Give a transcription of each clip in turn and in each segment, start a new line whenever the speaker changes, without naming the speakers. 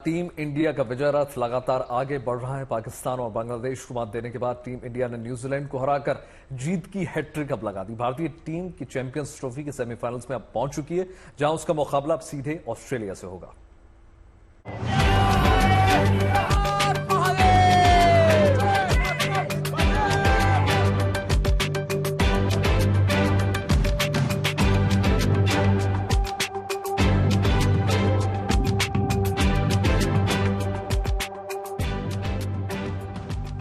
Team India का विजय रथ लगातार आगे बढ़ रहा है। पाकिस्तान और बांग्लादेश को मात देने के बाद टीम इंडिया ने न्यूजीलैंड को हराकर जीत की हैट्रिक अब लगा दी। भारतीय टीम की चैंपियंस ट्रॉफी के सेमीफाइनल्स में अब पहुंच चुकी है, जहां उसका मुकाबला अब सीधे ऑस्ट्रेलिया से होगा।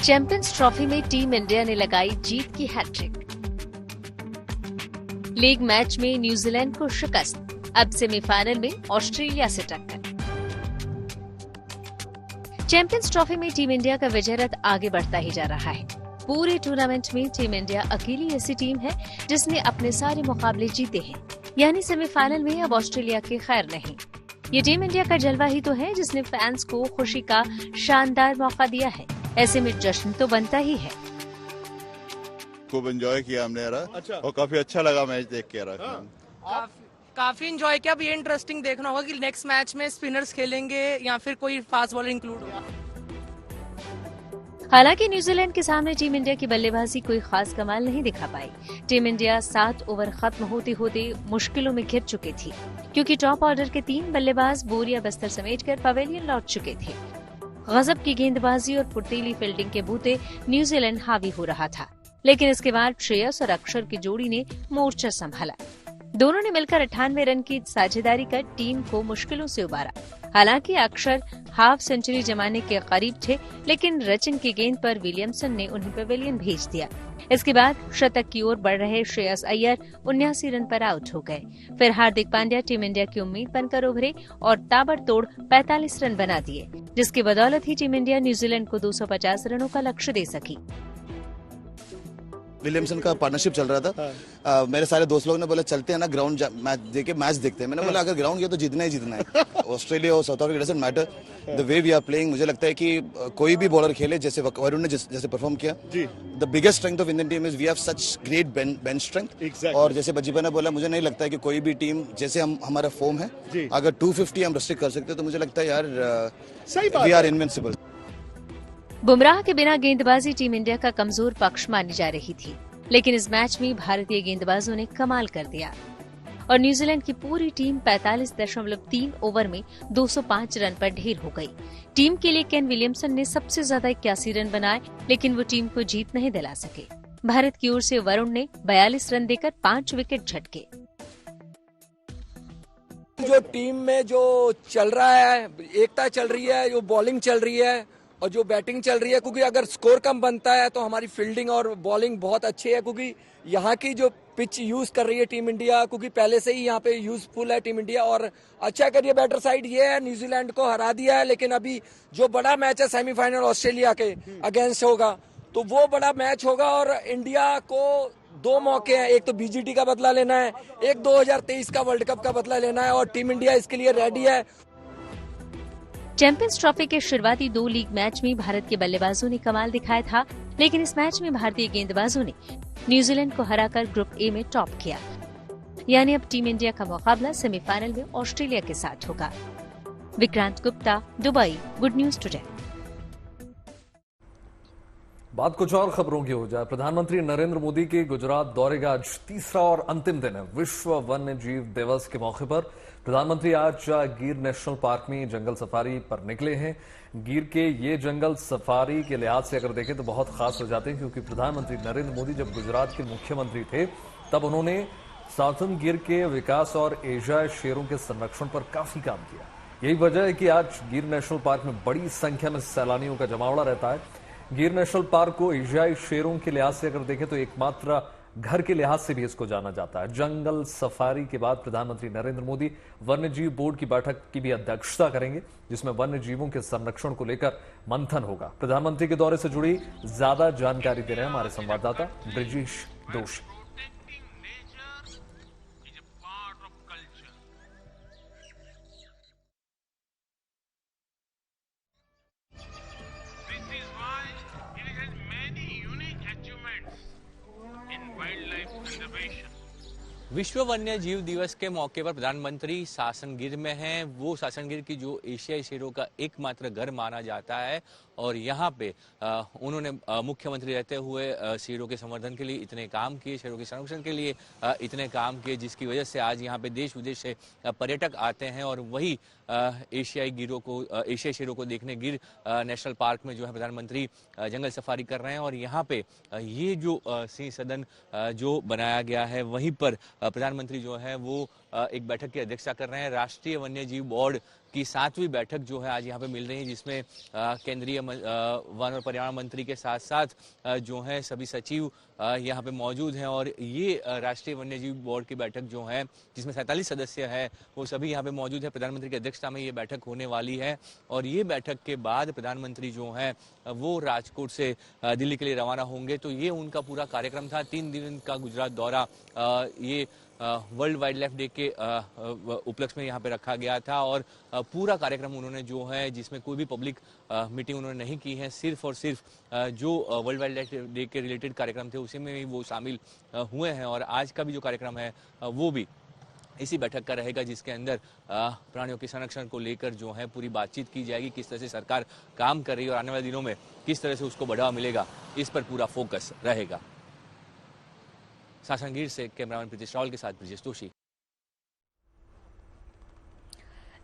चैंपियंस ट्रॉफी में टीम इंडिया ने लगाई जीत की हैट्रिक। लीग मैच में न्यूजीलैंड को शिकस्त, अब सेमीफाइनल में ऑस्ट्रेलिया से टक्कर। चैंपियंस ट्रॉफी में टीम इंडिया का विजय रथ आगे बढ़ता ही जा रहा है। पूरे टूर्नामेंट में टीम इंडिया अकेली ऐसी टीम है जिसने अपने सारे मुकाबले जीते हैं, यानी सेमीफाइनल में अब ऑस्ट्रेलिया की खैर नहीं। ये टीम इंडिया का जलवा ही तो है जिसने फैंस को खुशी का शानदार मौका दिया है। ऐसे में जश्न तो बनता ही है।
खूब एंजॉय किया हमने यार। अच्छा। और काफी अच्छा लगा मैच देख के यार।
काफी एंजॉय किया। अब ये इंटरेस्टिंग देखना होगा कि नेक्स्ट मैच में स्पिनर्स खेलेंगे या फिर कोई फास्ट बॉलर इंक्लूड होगा।
हालांकि न्यूजीलैंड के सामने टीम इंडिया की बल्लेबाजी कोई खास कमाल नहीं दिखा पाई। टीम इंडिया 7 ओवर खत्म होते होते मुश्किलों में घिर चुकी थी, क्योंकि टॉप ऑर्डर के 3 बल्लेबाज बोरिया बस्तर समेटकर पवेलियन लौट चुके थे। गजब की गेंदबाजी और फुर्तीली फील्डिंग के बूते न्यूजीलैंड हावी हो रहा था, लेकिन इसके बाद श्रेयस और अक्षर की जोड़ी ने मोर्चा संभाला। दोनों ने मिलकर 98 रन की साझेदारी कर टीम को मुश्किलों से उबारा। हालांकि अक्षर हाफ सेंचुरी जमाने के करीब थे, लेकिन रचिन की गेंद पर विलियमसन ने उन्हें पवेलियन भेज दिया। इसके बाद शतक की ओर बढ़ रहे श्रेयस अय्यर 79 रन पर आउट हो गए। फिर हार्दिक पांड्या टीम इंडिया की उम्मीद बनकर उभरे और ताबड़तोड़ 45 रन बना दिए, जिसकी बदौलत ही टीम इंडिया न्यूजीलैंड को 250 रनों का लक्ष्य दे सकी।
विलियमसन का पार्टनरशिप चल रहा था। मेरे सारे दोस्त लोग ने बोला चलते हैं ना ग्राउंड मैच देखते हैं। मैंने बोला अगर ग्राउंड गया तो जीतना ही जीतना है। ऑस्ट्रेलिया और South Africa doesn't matter, the way we are playing. मुझे लगता है कि कोई भी बॉलर खेले, जैसे वरुण ने जैसे परफॉर्म किया, the biggest strength of Indian team is we have such great bench strength. और जैसे बजीबा ने बोला, मुझे नहीं लगता है कि कोई भी टीम जैसे हमारा फॉर्म है, अगर 250 हम रिस्ट्रिक्ट कर सकते हैं तो मुझे लगता है यार वी आर इनविंसिबल।
बुमराह के बिना गेंदबाजी टीम इंडिया का कमजोर पक्ष मानी जा रही थी, लेकिन इस मैच में भारतीय गेंदबाजों ने कमाल कर दिया और न्यूजीलैंड की पूरी टीम 45.3 ओवर में 205 रन पर ढेर हो गई। टीम के लिए केन विलियमसन ने सबसे ज्यादा 81 रन बनाए, लेकिन वो टीम को जीत नहीं दिला सके। भारत की ओर से वरुण ने 42 रन देकर 5 विकेट झटके।
जो टीम में जो चल रहा है, एकता चल रही है, जो बॉलिंग चल रही है और जो बैटिंग चल रही है, क्योंकि अगर स्कोर कम बनता है तो हमारी फील्डिंग और बॉलिंग बहुत अच्छी है, क्योंकि यहाँ की जो पिच यूज कर रही है टीम इंडिया, क्योंकि पहले से ही यहाँ पे यूजफुल है टीम इंडिया और अच्छा कर रही है। बेटर साइड ये है, न्यूजीलैंड को हरा दिया है, लेकिन अभी जो बड़ा मैच है सेमीफाइनल ऑस्ट्रेलिया के अगेंस्ट होगा, तो वो बड़ा मैच होगा और इंडिया को 2 मौके हैं। एक तो बीजीटी का बदला लेना है, एक 2023 का वर्ल्ड कप का बदला लेना है और टीम इंडिया इसके लिए रेडी है।
चैंपियंस ट्रॉफी के शुरुआती 2 लीग मैच में भारत के बल्लेबाजों ने कमाल दिखाया था, लेकिन इस मैच में भारतीय गेंदबाजों ने न्यूजीलैंड को हराकर ग्रुप ए में टॉप किया। यानी अब टीम इंडिया का मुकाबला सेमीफाइनल में ऑस्ट्रेलिया के साथ होगा। Vikrant Gupta, Dubai, good news today.
बात कुछ और खबरों की हो जाए। प्रधानमंत्री नरेंद्र मोदी के गुजरात दौरे का आज तीसरा और अंतिम दिन है। विश्व वन्य जीव दिवस के मौके पर प्रधानमंत्री आज गिर नेशनल पार्क में जंगल सफारी पर निकले हैं। गिर के ये जंगल सफारी के लिहाज से अगर देखें तो बहुत खास हो जाते हैं, क्योंकि प्रधानमंत्री नरेंद्र मोदी जब गुजरात के मुख्यमंत्री थे तब उन्होंने साउथर्न गिर के विकास और एशियाई शेरों के संरक्षण पर काफी काम किया। यही वजह है कि आज गिर नेशनल पार्क में बड़ी संख्या में सैलानियों का जमावड़ा रहता है। गिर नेशनल पार्क को एशियाई शेरों के लिहाज से अगर देखें तो एकमात्र घर के लिहाज से भी इसको जाना जाता है। जंगल सफारी के बाद प्रधानमंत्री नरेंद्र मोदी वन्य जीव बोर्ड की बैठक की भी अध्यक्षता करेंगे, जिसमें वन्य जीवों के संरक्षण को लेकर मंथन होगा। प्रधानमंत्री के दौरे से जुड़ी ज्यादा जानकारी दे रहे हैं हमारे संवाददाता ब्रिजेश दोषी।
विश्व वन्य जीव दिवस के मौके पर प्रधानमंत्री सासनगिर में हैं। वो सासनगिर की जो एशियाई शेरों का एकमात्र घर माना जाता है और यहाँ पे उन्होंने मुख्यमंत्री रहते हुए शेरों के संवर्धन के लिए इतने काम किए, शेरों के संरक्षण के लिए इतने काम किए, जिसकी वजह से आज यहाँ पे देश विदेश से पर्यटक आते हैं और वही एशियाई शेरों को देखने गिर नेशनल पार्क में जो है प्रधानमंत्री जंगल सफारी कर रहे हैं। और यहाँ पे ये जो सिंह सदन जो बनाया गया है वहीं पर प्रधानमंत्री जो है वो एक बैठक की अध्यक्षता कर रहे हैं। राष्ट्रीय वन्य जीव बोर्ड की 7वीं बैठक जो है आज यहाँ पे मिल रही है, जिसमें केंद्रीय वन और पर्यावरण मंत्री के साथ साथ जो है सभी सचिव यहाँ पे मौजूद हैं। और ये राष्ट्रीय वन्य जीव बोर्ड की बैठक जो है जिसमें 47 सदस्य है वो सभी यहाँ पे मौजूद है। प्रधानमंत्री की अध्यक्षता में ये बैठक होने वाली है और ये बैठक के बाद प्रधानमंत्री जो है वो राजकोट से दिल्ली के लिए रवाना होंगे। तो ये उनका पूरा कार्यक्रम था। 3 दिन का गुजरात दौरा ये वर्ल्ड वाइल्ड लाइफ डे के उपलक्ष्य में यहाँ पे रखा गया था और पूरा कार्यक्रम उन्होंने जो है जिसमें कोई भी पब्लिक मीटिंग उन्होंने नहीं की है, सिर्फ और सिर्फ जो वर्ल्ड वाइल्ड लाइफ डे के रिलेटेड कार्यक्रम थे उसी में ही वो शामिल हुए हैं। और आज का भी जो कार्यक्रम है वो भी इसी बैठक का रहेगा, जिसके अंदर प्राणियों के संरक्षण को लेकर जो है पूरी बातचीत की जाएगी, किस तरह से सरकार काम कर रही है और आने वाले दिनों में किस तरह से उसको बढ़ावा मिलेगा, इस पर पूरा फोकस रहेगा। सासनगिर से कैमरामैन प्रीतिश रावल के साथ ब्रिजेश जोशी।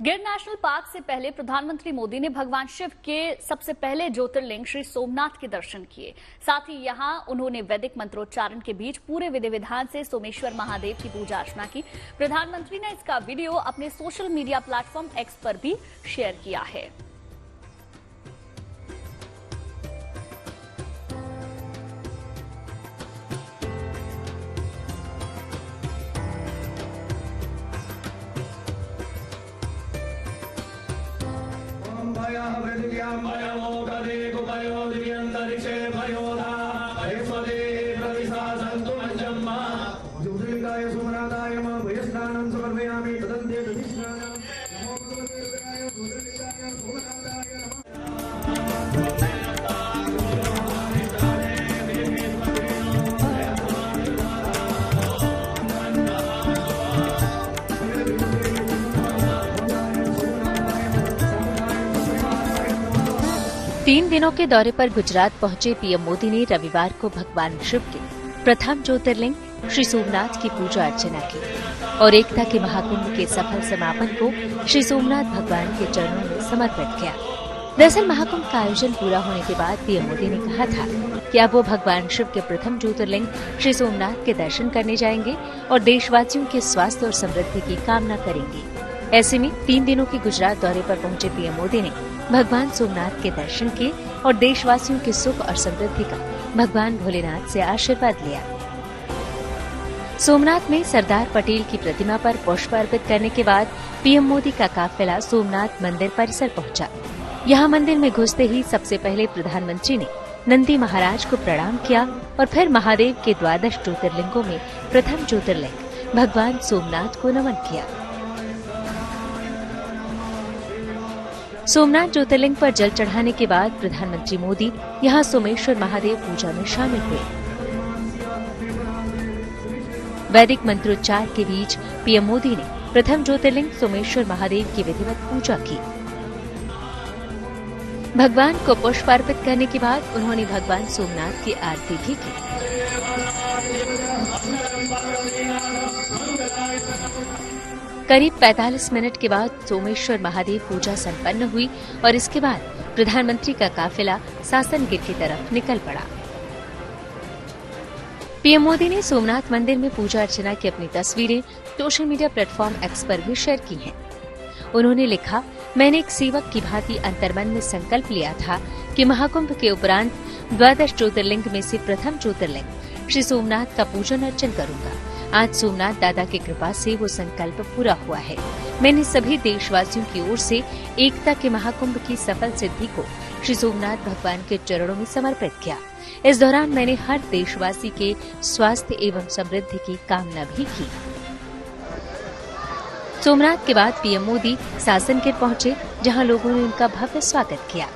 गिर नेशनल पार्क से पहले प्रधानमंत्री मोदी ने भगवान शिव के सबसे पहले ज्योतिर्लिंग श्री सोमनाथ के दर्शन किए। साथ ही यहां उन्होंने वैदिक मंत्रोच्चारण के बीच पूरे विधि विधान से सोमेश्वर महादेव की पूजा अर्चना की। प्रधानमंत्री ने इसका वीडियो अपने सोशल मीडिया प्लेटफॉर्म एक्स पर भी शेयर किया है।
तीन दिनों के दौरे पर गुजरात पहुंचे पीएम मोदी ने रविवार को भगवान शिव के प्रथम ज्योतिर्लिंग श्री सोमनाथ की पूजा अर्चना की और एकता के महाकुंभ के सफल समापन को श्री सोमनाथ भगवान के चरणों में समर्पित किया। दरअसल महाकुंभ का आयोजन पूरा होने के बाद पीएम मोदी ने कहा था कि अब वो भगवान शिव के प्रथम ज्योतिर्लिंग श्री सोमनाथ के दर्शन करने जाएंगे और देशवासियों के स्वास्थ्य और समृद्धि की कामना करेंगे। ऐसे में 3 दिनों के गुजरात दौरे पर पहुंचे पीएम मोदी ने भगवान सोमनाथ के दर्शन किए और देशवासियों के सुख और समृद्धि का भगवान भोलेनाथ से आशीर्वाद लिया। सोमनाथ में सरदार पटेल की प्रतिमा पर पुष्प अर्पित करने के बाद पीएम मोदी का काफिला सोमनाथ मंदिर परिसर पहुंचा। यहां मंदिर में घुसते ही सबसे पहले प्रधानमंत्री ने नंदी महाराज को प्रणाम किया और फिर महादेव के 12 ज्योतिर्लिंगों में प्रथम ज्योतिर्लिंग भगवान सोमनाथ को नमन किया। सोमनाथ ज्योतिर्लिंग पर जल चढ़ाने के बाद प्रधानमंत्री मोदी यहां सोमेश्वर महादेव पूजा में शामिल हुए। वैदिक मंत्रोच्चार के बीच पीएम मोदी ने प्रथम ज्योतिर्लिंग सोमेश्वर महादेव की विधिवत पूजा की। भगवान को पुष्प अर्पित करने के बाद उन्होंने भगवान सोमनाथ की आरती भी की। करीब 45 मिनट के बाद सोमेश्वर महादेव पूजा संपन्न हुई और इसके बाद प्रधानमंत्री का काफिला सासनगिर की तरफ निकल पड़ा। पीएम मोदी ने सोमनाथ मंदिर में पूजा अर्चना की अपनी तस्वीरें सोशल मीडिया प्लेटफॉर्म एक्स पर भी शेयर की हैं। उन्होंने लिखा, मैंने एक सेवक की भांति अंतर्मन में संकल्प लिया था कि महाकुंभ के उपरांत 12 ज्योतिर्लिंग में से प्रथम ज्योतिर्लिंग श्री सोमनाथ का पूजन अर्चन करूंगा। आज सोमनाथ दादा की कृपा से वो संकल्प पूरा हुआ है। मैंने सभी देशवासियों की ओर से एकता के महाकुंभ की सफल सिद्धि को श्री सोमनाथ भगवान के चरणों में समर्पित किया। इस दौरान मैंने हर देशवासी के स्वास्थ्य एवं समृद्धि की कामना भी की। सोमनाथ के बाद पीएम मोदी सासनगिर पहुंचे, जहां लोगों ने उनका भव्य स्वागत किया।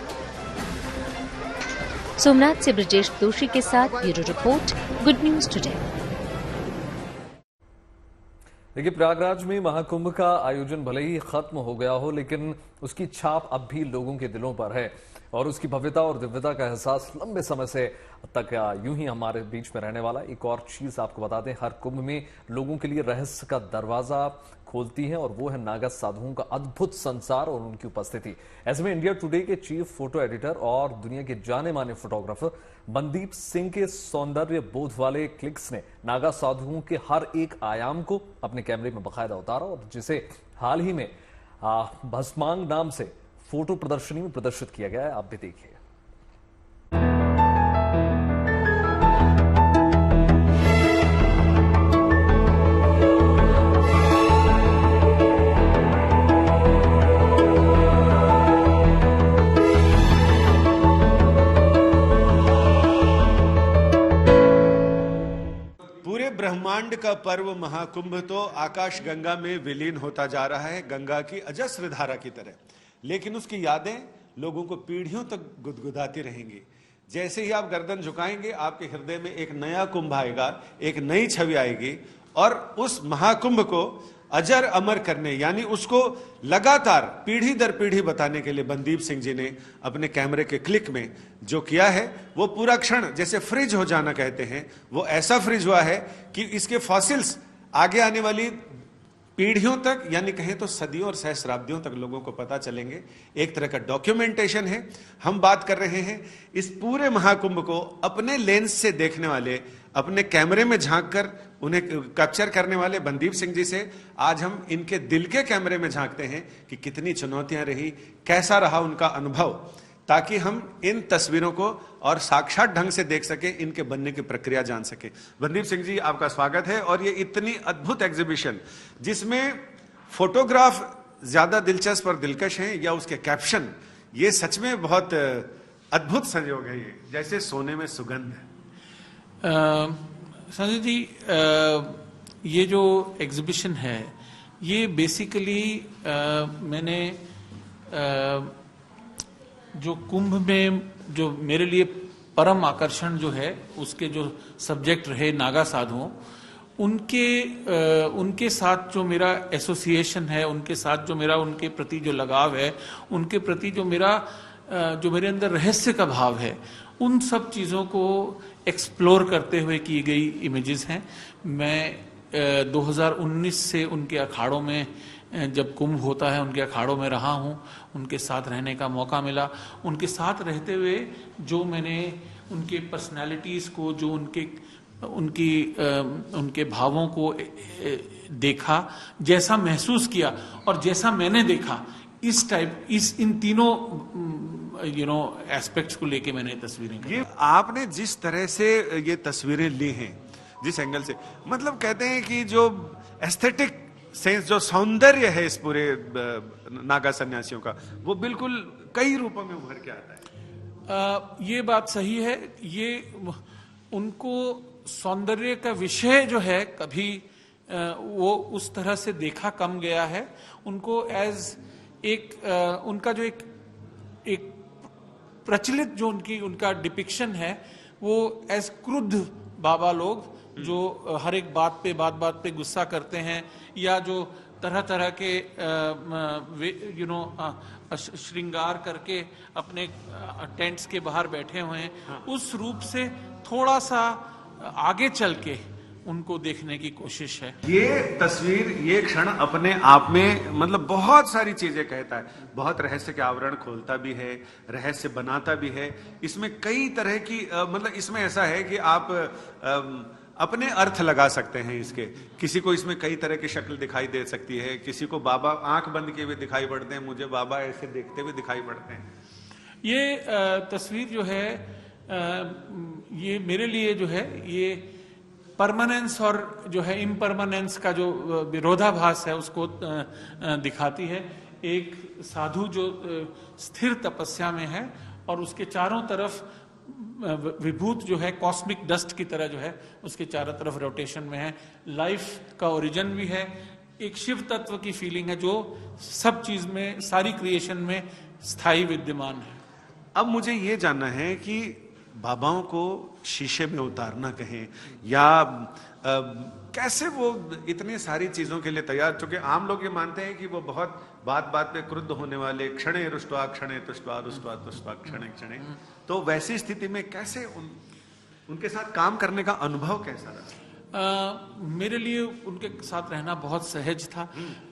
सोमनाथ से ब्रिजेश जोशी के साथ bureau report, good news today.
देखिए, प्रयागराज में महाकुंभ का आयोजन भले ही खत्म हो गया हो, लेकिन उसकी छाप अब भी लोगों के दिलों पर है और उसकी भव्यता और दिव्यता का एहसास लंबे समय से तक यूं ही हमारे बीच में रहने वाला। एक और चीज आपको बता दें, हर कुंभ में लोगों के लिए रहस्य का दरवाजा खोलती है और वो है नागा साधुओं का अद्भुत संसार और उनकी उपस्थिति। ऐसे में इंडिया टुडे के चीफ फोटो एडिटर और दुनिया के जाने माने फोटोग्राफर मनदीप सिंह के सौंदर्य बोध वाले क्लिक्स ने नागा साधुओं के हर एक आयाम को अपने कैमरे में बाकायदा उतारा और जिसे हाल ही में भस्मांग नाम से फोटो प्रदर्शनी में प्रदर्शित किया गया है। आप भी देखिए।
पूरे ब्रह्मांड का पर्व महाकुंभ तो आकाश गंगा में विलीन होता जा रहा है, गंगा की अजस्र धारा की तरह, लेकिन उसकी यादें लोगों को पीढ़ियों तक गुदगुदाती रहेंगी। जैसे ही आप गर्दन झुकाएंगे, आपके हृदय में एक नया कुंभ आएगा, एक नई छवि आएगी और उस महाकुंभ को अजर अमर करने, यानी उसको लगातार पीढ़ी दर पीढ़ी बताने के लिए मनदीप सिंह जी ने अपने कैमरे के क्लिक में जो किया है, वो पूरा क्षण जैसे फ्रिज हो जाना कहते हैं, वो ऐसा फ्रिज हुआ है कि इसके फॉसिल्स आगे आने वाली पीढ़ियों तक, यानी कहें तो सदियों और सहस्राब्दियों तक लोगों को पता चलेंगे। एक तरह का डॉक्यूमेंटेशन है। हम बात कर रहे हैं इस पूरे महाकुंभ को अपने लेंस से देखने वाले, अपने कैमरे में झांककर उन्हें कैप्चर करने वाले मनदीप सिंह जी से आज हम इनके दिल के कैमरे में झांकते हैं कि कितनी चुनौतियां रही, कैसा रहा उनका अनुभव, ताकि हम इन तस्वीरों को और साक्षात ढंग से देख सके, इनके बनने की प्रक्रिया जान सके। मनदीप सिंह जी, आपका स्वागत है। और ये इतनी अद्भुत एग्जीबिशन जिसमें फोटोग्राफ ज्यादा दिलचस्प और दिलकश हैं या उसके कैप्शन, ये सच में बहुत अद्भुत संयोग है, ये जैसे सोने में सुगंध है।
संजय जी, ये जो एग्जीबिशन है ये बेसिकली मैंने जो कुंभ में जो मेरे लिए परम आकर्षण जो है, उसके जो सब्जेक्ट रहे नागा साधुओं, उनके साथ जो मेरा एसोसिएशन है, उनके साथ जो मेरा उनके प्रति जो लगाव है, उनके प्रति जो मेरे अंदर रहस्य का भाव है, उन सब चीज़ों को एक्सप्लोर करते हुए की गई इमेजेस हैं। मैं 2019 से उनके अखाड़ों में, जब कुंभ होता है उनके अखाड़ों में रहा हूं, उनके साथ रहने का मौका मिला। उनके साथ रहते हुए जो मैंने उनके पर्सनालिटीज़ को, जो उनके भावों को देखा, जैसा महसूस किया और जैसा मैंने देखा, इन तीनों एस्पेक्ट्स को लेके मैंने तस्वीरें की।
ये आपने जिस तरह से ये तस्वीरें ली हैं, जिस एंगल से, मतलब कहते हैं कि जो एस्थेटिक सेंस, जो सौंदर्य है इस पूरे नागा सन्यासियों का, वो बिल्कुल कई रूपों में उभर के आता है।
ये बात सही है। ये उनको सौंदर्य का विषय जो है कभी वो उस तरह से देखा कम गया है। उनको एज उनका जो एक प्रचलित जो उनका डिपिक्शन है, वो एज क्रुद्ध बाबा लोग जो हर एक बात पे गुस्सा करते हैं, या जो तरह तरह के श्रृंगार करके अपने टेंट्स के बाहर बैठे हुए हैं, उस रूप से थोड़ा सा आगे चल के उनको देखने की कोशिश है।
ये तस्वीर, ये क्षण अपने आप में मतलब बहुत सारी चीजें कहता है, बहुत रहस्य के आवरण खोलता भी है, रहस्य बनाता भी है। इसमें कई तरह की मतलब इसमें ऐसा है कि आप अपने अर्थ लगा सकते हैं इसके। किसी को इसमें कई तरह की शक्ल दिखाई दे सकती है, किसी को बाबा आंख बंद किए हुए दिखाई पड़ते हैं, मुझे बाबा ऐसे देखते हुए दिखाई पड़ते हैं।
ये तस्वीर जो है, ये मेरे लिए जो है, ये परमानेंस और जो है इम्परमानेंस का जो विरोधाभास है उसको दिखाती है। एक साधु जो स्थिर तपस्या में है और उसके चारों तरफ विभूत जो है कॉस्मिक डस्ट की तरह जो है उसके चारों तरफ रोटेशन में है। लाइफ का ओरिजिन भी है, एक शिव तत्व की फीलिंग है जो सब चीज में, सारी क्रिएशन में स्थायी विद्यमान है।
अब मुझे ये जानना है कि बाबाओं को शीशे में उतारना कहें या कैसे वो इतनी सारी चीजों के लिए तैयार, क्योंकि आम लोग ये मानते हैं कि वो बहुत बात बात पे क्रुद्ध होने वाले, क्षणे रुष्टवा क्षणे तुष्टवा रुष्टवा तुष्टवा क्षणे क्षणे, तो वैसी स्थिति में कैसे उनके साथ काम करने का अनुभव कैसा रहा?
मेरे लिए उनके साथ रहना बहुत सहज था।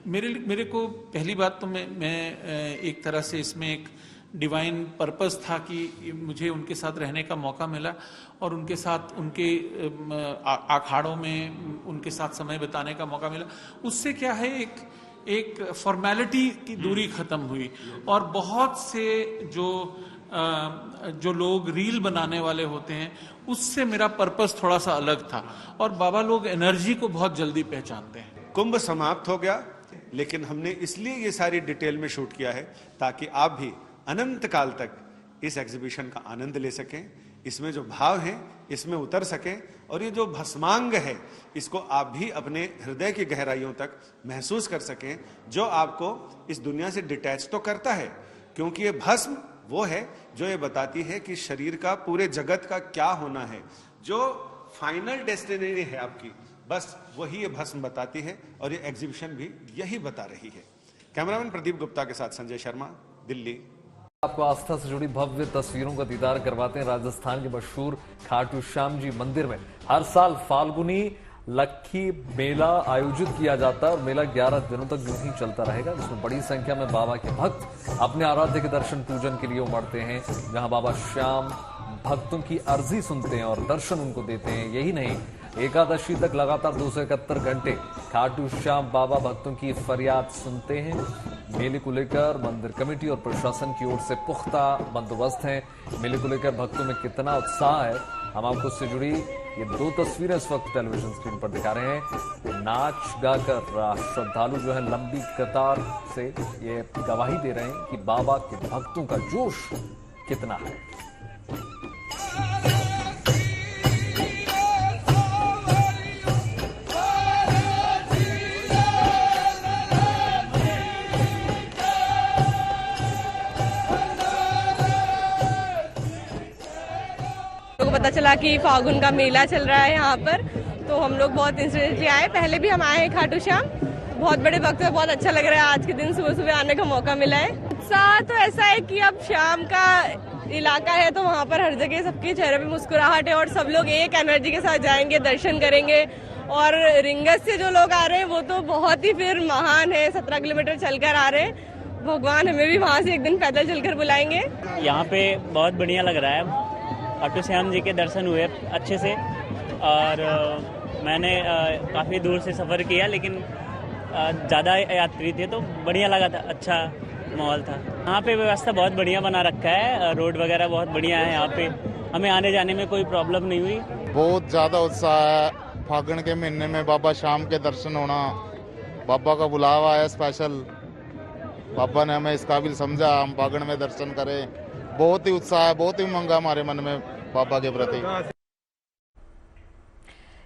मेरे को पहली बात तो मैं एक तरह से इसमें एक डिवाइन पर्पस था कि मुझे उनके साथ रहने का मौका मिला और उनके साथ उनके अखाड़ों में उनके साथ समय बिताने का मौका मिला। उससे क्या है, एक फॉर्मेलिटी की दूरी खत्म हुई और बहुत से जो लोग रील बनाने वाले होते हैं उससे मेरा पर्पस थोड़ा सा अलग था और बाबा लोग एनर्जी को बहुत जल्दी पहचानते हैं।
कुंभ समाप्त हो गया, लेकिन हमने इसलिए ये सारी डिटेल में शूट किया है ताकि आप भी अनंत काल तक इस एग्जीबिशन का आनंद ले सकें, इसमें जो भाव है इसमें उतर सकें और ये जो भस्मांग है इसको आप भी अपने हृदय की गहराइयों तक महसूस कर सकें, जो आपको इस दुनिया से डिटैच तो करता है, क्योंकि ये भस्म वो है जो ये बताती है कि शरीर का, पूरे जगत का क्या होना है, जो फाइनल डेस्टिनी है आपकी, बस वही ये भस्म बताती है और ये एग्जीबिशन भी यही बता रही है। कैमरामैन प्रदीप गुप्ता के साथ संजय शर्मा, दिल्ली।
आपको आस्था से जुड़ी भव्य तस्वीरों का दीदार करवाते हैं राजस्थान के मशहूर खाटू श्याम जी मंदिर में। हर साल फाल्गुनी लक्खी मेला आयोजित किया जाता है और मेला 11 दिनों तक यूं ही चलता रहेगा, जिसमें बड़ी संख्या में बाबा के भक्त अपने आराध्य के दर्शन पूजन के लिए उमड़ते हैं, जहां बाबा श्याम भक्तों की अर्जी सुनते हैं और दर्शन उनको देते हैं। यही नहीं, एकादशी तक लगातार 271 घंटे खाटू श्याम बाबा भक्तों की फरियाद सुनते हैं। मेले को लेकर मंदिर कमेटी और प्रशासन की ओर से पुख्ता बंदोबस्त है। मेले को लेकर भक्तों में कितना उत्साह है, हम आपको उससे जुड़ी ये 2 तस्वीरें इस वक्त टेलीविजन स्क्रीन पर दिखा रहे हैं। नाच गाकर श्रद्धालु जो है लंबी कतार से ये गवाही दे रहे हैं कि बाबा के भक्तों का जोश कितना है।
पता चला कि फाल्गुन का मेला चल रहा है यहाँ पर, तो हम लोग बहुत इंटरेस्टेड आए। पहले भी हम आए हैं खाटू श्याम, बहुत बड़े भक्त हैं, बहुत अच्छा लग रहा है। आज के दिन सुबह सुबह आने का मौका मिला है। उत्साह तो ऐसा है कि अब शाम का इलाका है तो वहाँ पर हर जगह सबके चेहरे पे मुस्कुराहट है और सब लोग एक एनर्जी के साथ जाएंगे, दर्शन करेंगे। और रिंगस से जो लोग आ रहे हैं वो तो बहुत ही फिर महान है, 17 किलोमीटर चलकर आ रहे हैं। भगवान हमें भी वहाँ से एक दिन पैदल चलकर बुलाएंगे।
यहाँ पे बहुत बढ़िया लग रहा है, खाटू श्याम जी के दर्शन हुए अच्छे से और मैंने काफ़ी दूर से सफ़र किया, लेकिन ज़्यादा यात्री थे तो बढ़िया लगा था, अच्छा माहौल था। यहाँ पे व्यवस्था बहुत बढ़िया बना रखा है, रोड वगैरह बहुत बढ़िया है, यहाँ पे हमें आने जाने में कोई प्रॉब्लम नहीं हुई।
बहुत ज़्यादा उत्साह है, फागुन के महीने में बाबा श्याम के दर्शन होना, बाबा का बुलावा है स्पेशल, बाबा ने हमें इस काबिल समझा हम फागुन में दर्शन करें। बहुत ही उत्साह है, बहुत ही उमंग हमारे मन में बाबा के प्रति।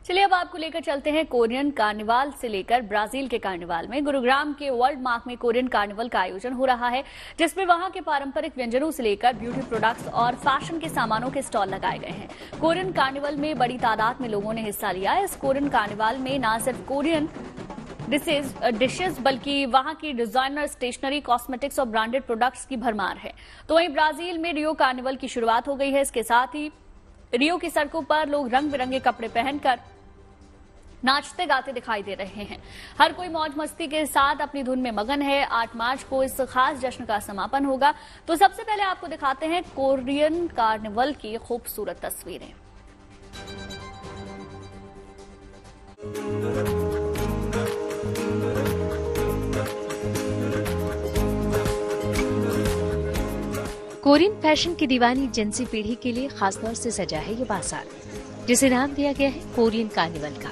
चलिए अब आपको लेकर चलते हैं कोरियन कार्निवाल से लेकर ब्राजील के कार्निवाल में। गुरुग्राम के वर्ल्ड मार्क में कोरियन कार्निवल का आयोजन हो रहा है, जिसमें वहां के पारंपरिक व्यंजनों से लेकर ब्यूटी प्रोडक्ट्स और फैशन के सामानों के स्टॉल लगाए गए हैं। कोरियन कार्निवल में बड़ी तादाद में लोगों ने हिस्सा लिया। इस कोरियन कार्निवाल में न सिर्फ कोरियन डिशेज बल्कि वहां की डिजाइनर, स्टेशनरी, कॉस्मेटिक्स और ब्रांडेड प्रोडक्ट्स की भरमार है। तो वहीं ब्राजील में रियो कार्निवल की शुरुआत हो गई है। इसके साथ ही रियो की सड़कों पर लोग रंग बिरंगे कपड़े पहनकर नाचते गाते दिखाई दे रहे हैं। हर कोई मौज मस्ती के साथ अपनी धुन में मगन है। 8 मार्च को इस खास जश्न का समापन होगा। तो सबसे पहले आपको दिखाते हैं कोरियन कार्निवल की खूबसूरत तस्वीरें।
कोरियन फैशन की दीवानी जिनसी पीढ़ी के लिए खासतौर से सजा है ये बाजार, जिसे नाम दिया गया है कोरियन कार्निवल का।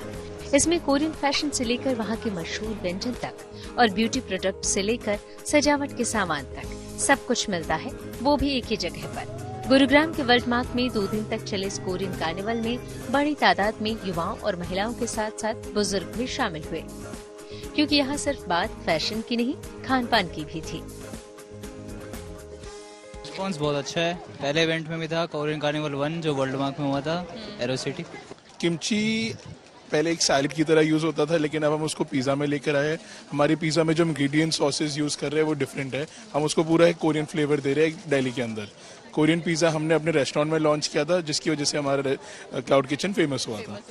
इसमें कोरियन फैशन से लेकर वहाँ के मशहूर व्यंजन तक और ब्यूटी प्रोडक्ट से लेकर सजावट के सामान तक सब कुछ मिलता है, वो भी एक ही जगह पर। गुरुग्राम के वर्ल्ड मार्क में 2 दिन तक चले इस कोरियन कार्निवल में बड़ी तादाद में युवाओं और महिलाओं के साथ साथ बुजुर्ग भी शामिल हुए, क्योंकि यहाँ सिर्फ बात फैशन की नहीं, खान पान की भी थी।
रिस्पॉन्स बहुत अच्छा है। पहले इवेंट में भी था कोरियन कार्निवल 1 जो वर्ल्ड मार्क में हुआ था एरो सिटी।
किमची पहले एक सैलेड की तरह यूज होता था, लेकिन अब हम उसको पिज्जा में लेकर आए। हमारी पिज्जा में जो इंग्रेडिएंट सॉसेस यूज कर रहे हैं वो डिफरेंट है। हम उसको पूरा एक कोरियन फ्लेवर दे रहे हैं दिल्ली के अंदर। कोरियन पिज्जा हमने अपने रेस्टोरेंट में लॉन्च किया था, जिसकी वजह से हमारा क्लाउड किचन फेमस हुआ था।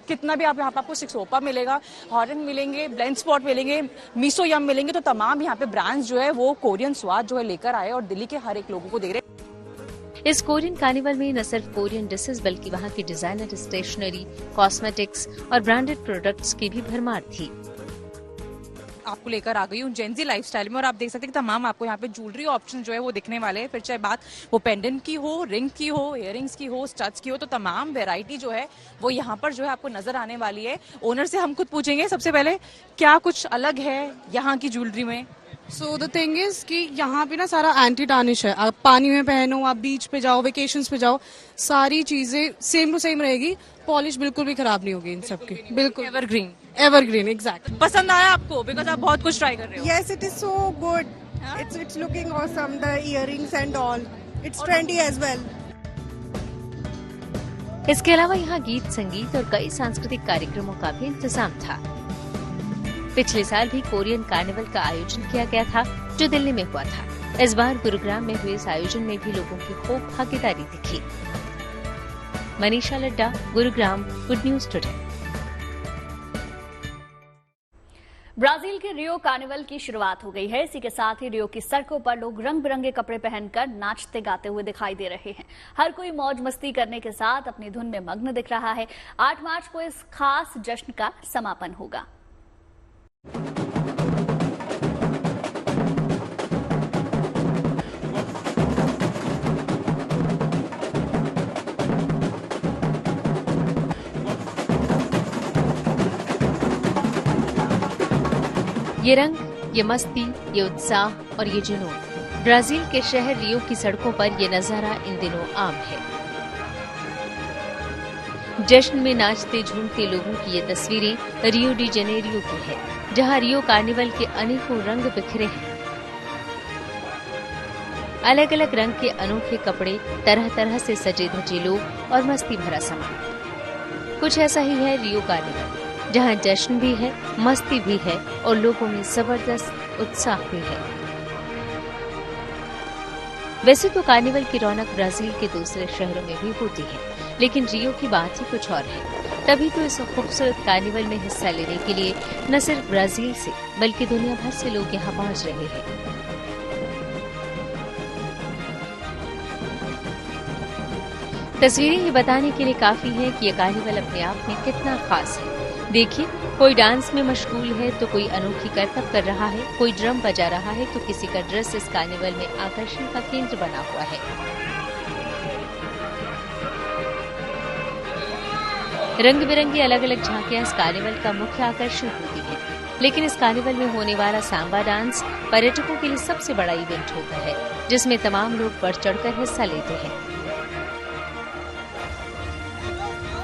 कितना भी आप यहाँ पे आपको सिक्सोपा मिलेगा, हॉर्न मिलेंगे, ब्लेंड स्पॉट मिलेंगे, मिसो यम मिलेंगे, तो तमाम यहाँ पे ब्रांड्स जो है वो कोरियन स्वाद जो है लेकर आए और दिल्ली के हर एक लोगों को दे रहे।
इस कोरियन कार्निवल में न सिर्फ कोरियन डिशेस बल्कि वहाँ की डिजाइनर स्टेशनरी, कॉस्मेटिक्स और ब्रांडेड प्रोडक्ट्स की भी भरमार थी।
आपको लेकर आ गई हूँ जेंजी लाइफस्टाइल में और आप देख सकते हैं कि तमाम आपको यहाँ पे ज्वेलरी ऑप्शन जो है वो दिखने वाले हैं। फिर चाहे बात वो पेंडेंट की हो, रिंग की हो, इयररिंग्स की हो, स्टड्स की हो, तो तमाम वैरायटी जो है वो यहाँ पर जो है आपको नजर आने वाली है। ओनर से हम खुद पूछेंगे सबसे पहले क्या कुछ अलग है यहाँ की ज्वेलरी में।
सो द थिंग इज कि यहाँ पे ना सारा एंटी टार्निश है। आप पानी में पहनो, आप बीच पे जाओ, वेकेशंस पे जाओ, सारी चीजें सेम टू सेम रहेगी। पॉलिश बिल्कुल भी खराब नहीं होगी इन सबकी, बिल्कुल
एवरग्रीन।
Evergreen exact.
पसंद आया आपको? बिकॉज आप बहुत कुछ ट्राई कर रहे हो।
Yes, it is so good. It's looking awesome. The earrings and all. It's trendy as well.
इसके अलावा यहाँ गीत संगीत और कई सांस्कृतिक कार्यक्रमों का भी इंतजाम था। पिछले साल भी कोरियन कार्निवल का आयोजन किया गया था जो दिल्ली में हुआ था। इस बार गुरुग्राम में हुए इस आयोजन में भी लोगों की खूब भागीदारी दिखी। Manisha Ladda, Gurugram, good news today.
Brazil के रियो कार्निवल की शुरुआत हो गई है। इसी के साथ ही रियो की सड़कों पर लोग रंग बिरंगे कपड़े पहनकर नाचते गाते हुए दिखाई दे रहे हैं। हर कोई मौज मस्ती करने के साथ अपनी धुन में मग्न दिख रहा है। 8 मार्च को इस खास जश्न का समापन होगा।
ये रंग, ये मस्ती, ये उत्साह और ये जुनून, ब्राजील के शहर रियो की सड़कों पर ये नजारा इन दिनों आम है। जश्न में नाचते झूमते लोगों की ये तस्वीरें रियो डी जनेरियो की है, जहां रियो कार्निवल के अनेकों रंग बिखरे हैं। अलग अलग रंग के अनोखे कपड़े, तरह तरह से सजे धजे लोग और मस्ती भरा सामान। कुछ ऐसा ही है रियो कार्निवल, जहां जश्न भी है, मस्ती भी है और लोगों में जबरदस्त उत्साह भी है। वैसे तो कार्निवल की रौनक ब्राजील के दूसरे शहरों में भी होती है, लेकिन रियो की बात ही कुछ और है। तभी तो इस खूबसूरत कार्निवल में हिस्सा लेने के लिए न सिर्फ ब्राजील से बल्कि दुनिया भर से लोग यहाँ पहुंच रहे हैं। तस्वीरें ये बताने के लिए काफी है कि ये कार्निवल अपने आप में कितना खास है। देखिए, कोई डांस में मशगूल है तो कोई अनोखी करतब कर रहा है, कोई ड्रम बजा रहा है तो किसी का ड्रेस इस कार्निवल में आकर्षण का केंद्र बना हुआ है। रंग बिरंगी अलग अलग झांकियां इस कार्निवल का मुख्य आकर्षण होती है, लेकिन इस कार्निवल में होने वाला सांबा डांस पर्यटकों के लिए सबसे बड़ा इवेंट होता है, जिसमें तमाम लोग बढ़ चढ़कर हिस्सा लेते हैं।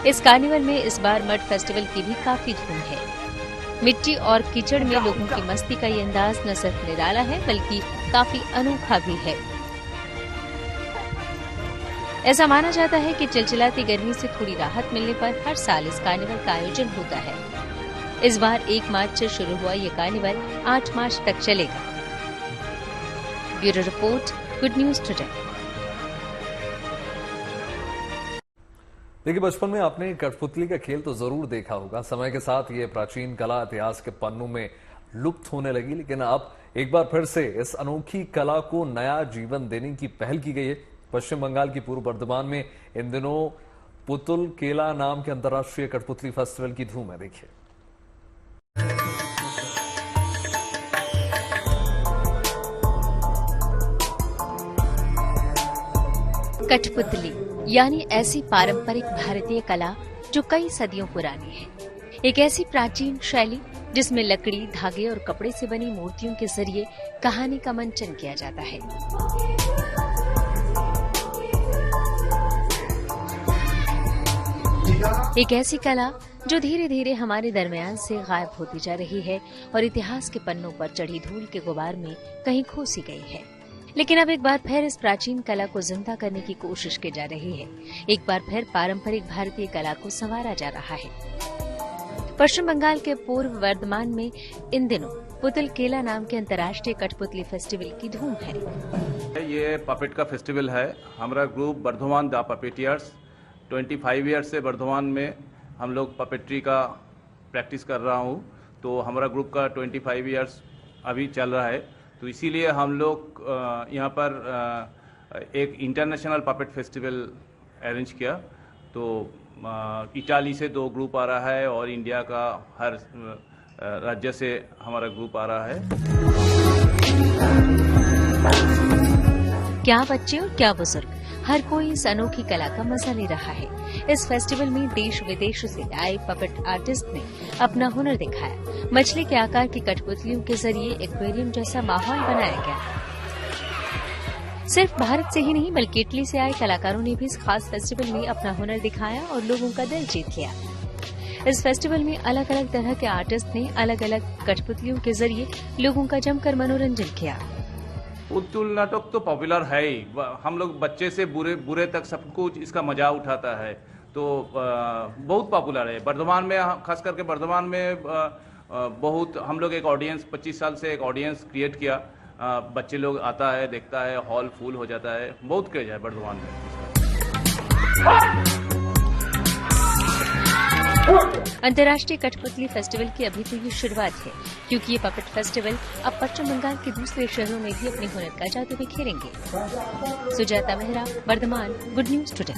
इस कार्निवल में इस बार मड फेस्टिवल की भी काफी धूम है। मिट्टी और कीचड़ में लोगों की मस्ती का ये अंदाज न सिर्फ निराला है बल्कि काफी अनोखा भी है। ऐसा माना जाता है कि चिलचिलाती गर्मी से थोड़ी राहत मिलने पर हर साल इस कार्निवल का आयोजन होता है। इस बार 1 मार्च से शुरू हुआ ये कार्निवल 8 मार्च तक चलेगा। Bureau report, good news today.
देखिए, बचपन में आपने कठपुतली का खेल तो जरूर देखा होगा। समय के साथ ये प्राचीन कला इतिहास के पन्नों में लुप्त होने लगी, लेकिन अब एक बार फिर से इस अनोखी कला को नया जीवन देने की पहल की गई है। पश्चिम बंगाल की पूर्व बर्धमान में इन दिनों पुतुल केला नाम के अंतर्राष्ट्रीय कठपुतली फेस्टिवल की धूम है। देखिए,
कठपुतली यानी ऐसी पारंपरिक भारतीय कला जो कई सदियों पुरानी है। एक ऐसी प्राचीन शैली जिसमें लकड़ी, धागे और कपड़े से बनी मूर्तियों के जरिए कहानी का मंचन किया जाता है। एक ऐसी कला जो धीरे धीरे हमारे दरमियान से गायब होती जा रही है और इतिहास के पन्नों पर चढ़ी धूल के गुबार में कहीं खो सी गई है। लेकिन अब एक बार फिर इस प्राचीन कला को जिंदा करने की कोशिश की जा रही है। एक बार फिर पारंपरिक भारतीय कला को संवारा जा रहा है। पश्चिम बंगाल के पूर्व वर्धमान में इन दिनों पुतल केला नाम के अंतर्राष्ट्रीय कठपुतली फेस्टिवल की धूम है।
ये पपेट का फेस्टिवल है। हमारा ग्रुप बर्धमान द पपेटियर्स 25 ईयर्स से बर्धमान में हम लोग पपेट्री का प्रैक्टिस कर रहा हूँ। तो हमारा ग्रुप का 25 ईयर्स अभी चल रहा है। तो इसीलिए हम लोग यहाँ पर एक इंटरनेशनल पपेट फेस्टिवल अरेंज किया। तो इटाली से 2 ग्रुप आ रहा है और इंडिया का हर राज्य से हमारा ग्रुप आ रहा है।
क्या बच्चे और क्या बुजुर्ग, हर कोई इस अनोखी कला का मजा ले रहा है। इस फेस्टिवल में देश विदेश से आए पपेट आर्टिस्ट ने अपना हुनर दिखाया। मछली के आकार की कठपुतलियों के जरिए एक्वेरियम जैसा माहौल बनाया गया। सिर्फ भारत से ही नहीं बल्कि इटली से आए कलाकारों ने भी इस खास फेस्टिवल में अपना हुनर दिखाया और लोगों का दिल जीत लिया। इस फेस्टिवल में अलग अलग तरह के आर्टिस्ट ने अलग अलग कठपुतलियों के जरिए लोगों का जमकर मनोरंजन किया।
पुतुल नाटक तो पॉपुलर है ही। हम लोग बच्चे से बुरे तक सब कुछ इसका मजा उठाता है। तो बहुत पॉपुलर है बर्धमान में, खास करके बर्धमान में बहुत हम लोग एक ऑडियंस 25 साल से एक ऑडियंस क्रिएट किया। बच्चे लोग आता है, देखता है, हॉल फुल हो जाता है। बहुत क्रेज है बर्धमान में।
अंतर्राष्ट्रीय कठपुतली फेस्टिवल की अभी तो ये शुरुआत है, क्योंकि ये पपेट फेस्टिवल अब पश्चिम बंगाल के दूसरे शहरों में भी अपने हुनर का जादू बिखेरेंगे। Sujata Mehra, Vardhaman, good news today.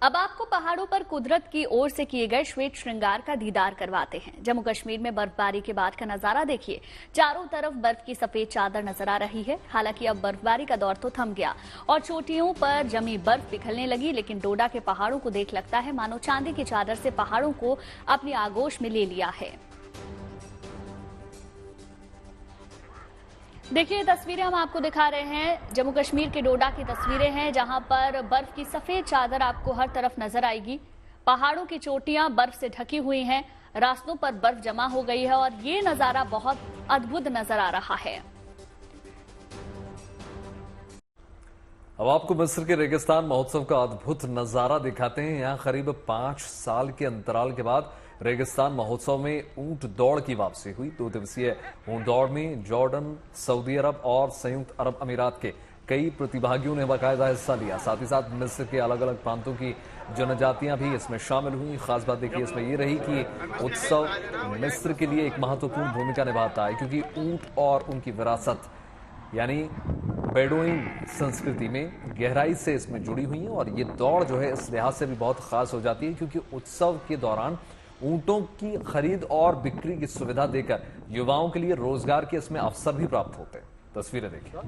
अब आपको पहाड़ों पर कुदरत की ओर से किए गए श्वेत श्रृंगार का दीदार करवाते हैं। जम्मू कश्मीर में बर्फबारी के बाद का नजारा देखिए। चारों तरफ बर्फ की सफेद चादर नजर आ रही है। हालांकि अब बर्फबारी का दौर तो थम गया और चोटियों पर जमी बर्फ पिघलने लगी, लेकिन डोडा के पहाड़ों को देख लगता है मानो चांदी की चादर से पहाड़ों को अपनी आगोश में ले लिया है। देखिए तस्वीरें हम आपको दिखा रहे हैं, जम्मू कश्मीर के डोडा की तस्वीरें हैं, जहां पर बर्फ की सफेद चादर आपको हर तरफ नजर आएगी। पहाड़ों की चोटियां बर्फ से ढकी हुई हैं, रास्तों पर बर्फ जमा हो गई है और ये नजारा बहुत अद्भुत नजर आ रहा है।
अब आपको मिस्र के रेगिस्तान महोत्सव का अद्भुत नजारा दिखाते हैं। यहाँ करीब 5 साल के अंतराल के बाद रेगिस्तान महोत्सव में ऊंट दौड़ की वापसी हुई। 2 दिवसीय ऊंट दौड़ में जॉर्डन, सऊदी अरब और संयुक्त अरब अमीरात के कई प्रतिभागियों ने बाकायदा हिस्सा लिया। साथ ही साथ मिस्र के अलग अलग प्रांतों की जनजातियां भी इसमें शामिल हुई। खास बात देखिए इसमें यह रही कि उत्सव मिस्र के लिए एक महत्वपूर्ण भूमिका निभाता है, क्योंकि ऊंट और उनकी विरासत यानी बेडोइन संस्कृति में गहराई से इसमें जुड़ी हुई है। और ये दौड़ जो है इस लिहाज से भी बहुत खास हो जाती है, क्योंकि उत्सव के दौरान ऊंटों की खरीद और बिक्री की सुविधा देकर युवाओं के लिए रोजगार के इसमें अवसर भी प्राप्त होते हैं। तस्वीरें देखिए।